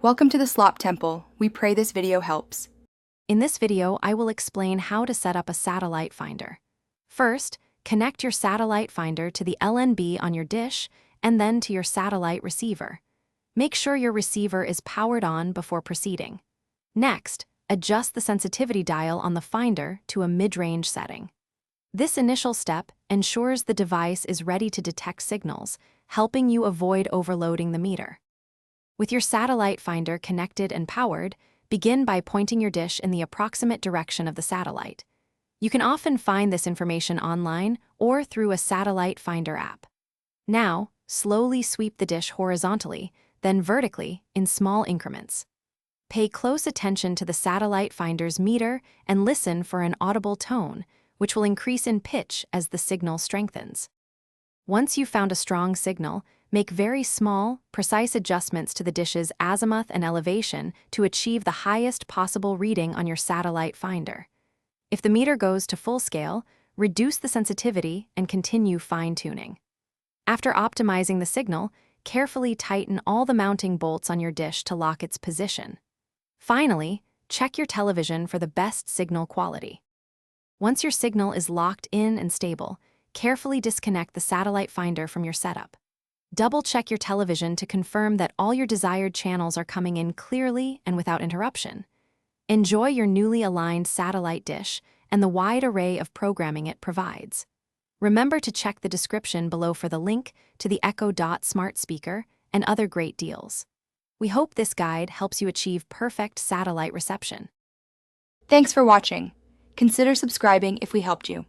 Welcome to the Slop Temple. We pray this video helps. In this video, I will explain how to set up a satellite finder. First, connect your satellite finder to the LNB on your dish and then to your satellite receiver. Make sure your receiver is powered on before proceeding. Next, adjust the sensitivity dial on the finder to a mid-range setting. This initial step ensures the device is ready to detect signals, helping you avoid overloading the meter. With your satellite finder connected and powered, begin by pointing your dish in the approximate direction of the satellite. You can often find this information online or through a satellite finder app. Now, slowly sweep the dish horizontally, then vertically in small increments. Pay close attention to the satellite finder's meter and listen for an audible tone, which will increase in pitch as the signal strengthens. Once you've found a strong signal, make very small, precise adjustments to the dish's azimuth and elevation to achieve the highest possible reading on your satellite finder. If the meter goes to full scale, reduce the sensitivity and continue fine-tuning. After optimizing the signal, carefully tighten all the mounting bolts on your dish to lock its position. Finally, check your television for the best signal quality. Once your signal is locked in and stable, carefully disconnect the satellite finder from your setup. Double-check your television to confirm that all your desired channels are coming in clearly and without interruption. Enjoy your newly aligned satellite dish and the wide array of programming it provides. Remember to check the description below for the link to the Echo Dot smart speaker and other great deals. We hope this guide helps you achieve perfect satellite reception. Thanks for watching. Consider subscribing if we helped you.